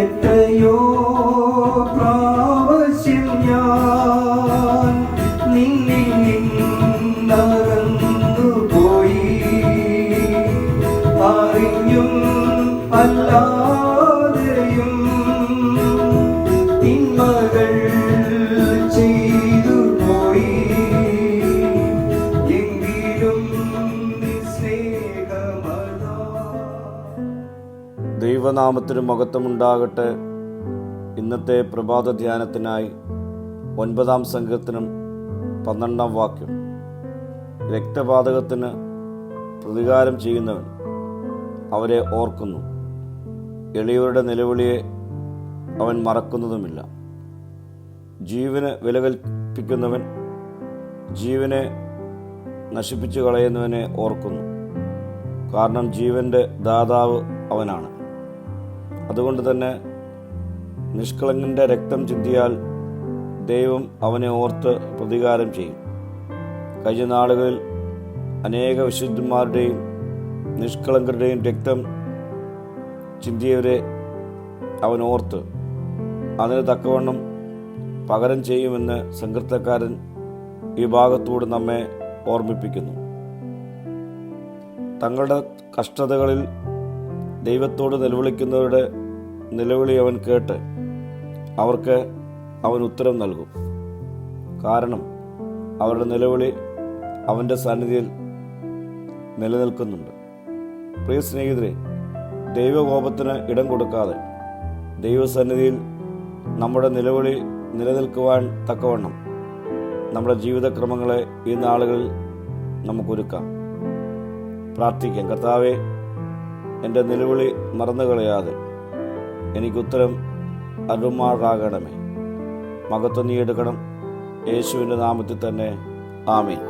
എത്രയോ പ്രാവശ്യം ഞാൻ നിന്നിൽ നിന്നകന്നു പോയി, അറിഞ്ഞും അല്ലാതെയും തിന്മകൾ ചെയ്തു പോയി, എങ്കിലും സ്നേഹമതാ. ദൈവനാമത്തിന് മഹത്വമുണ്ടാകട്ടെ. ഇന്നത്തെ പ്രഭാത ധ്യാനത്തിനായി 9-ാം സങ്കീർത്തനം 12-ാം വാക്യം. രക്തപാതകത്തിന് പ്രതികാരം ചെയ്യുന്നവൻ അവരെ ഓർക്കുന്നു, എളിയവരുടെ നിലവിളിയെ അവൻ മറക്കുന്നതുമില്ല. ജീവന് വില കൽപ്പിക്കുന്നവൻ ജീവനെ നശിപ്പിച്ചു കളയുന്നവനെ ഓർക്കുന്നു, കാരണം ജീവൻ്റെ ദാതാവ് അവനാണ്. അതുകൊണ്ട് തന്നെ നിഷ്കളങ്കൻ്റെ രക്തം ചിന്തിയാൽ ദൈവം അവനെ ഓർത്ത് പ്രതികാരം ചെയ്യും. കഴിഞ്ഞ നാളുകളിൽ അനേക വിശുദ്ധന്മാരുടെയും നിഷ്കളങ്കരുടെയും രക്തം ചിന്തിയവരെ അവൻ ഓർത്ത് അതിന് തക്കവണ്ണം പകരം ചെയ്യുമെന്ന് സങ്കീർത്തനക്കാരൻ ഈ ഭാഗത്തൂടെ നമ്മെ ഓർമ്മിപ്പിക്കുന്നു. തങ്ങളുടെ കഷ്ടതകളിൽ ദൈവത്തോട് നിലവിളിക്കുന്നവരുടെ നിലവിളി അവൻ കേട്ട് അവർക്ക് അവൻ ഉത്തരം നൽകും. കാരണം അവരുടെ നിലവിളി അവൻ്റെ സന്നിധിയിൽ നിലനിൽക്കുന്നുണ്ട്. പ്രിയ സ്നേഹിതരെ, ദൈവകോപത്തിന് ഇടം കൊടുക്കാതെ ദൈവസന്നിധിയിൽ നമ്മുടെ നിലവിളി നിലനിൽക്കുവാൻ തക്കവണ്ണം നമ്മുടെ ജീവിതക്രമങ്ങളെ ഈ നാളുകളിൽ നമുക്കൊരുക്കാം. പ്രാർത്ഥിക്കാം. കർത്താവേ, എൻ്റെ നിലവിളി മറന്നു കളയാതെ എനിക്കുത്തരം അരുമാറാകണമേ. മഹത്വം നീ എടുക്കണം. യേശുവിൻ്റെ നാമത്തിൽ തന്നെ. ആമേൻ.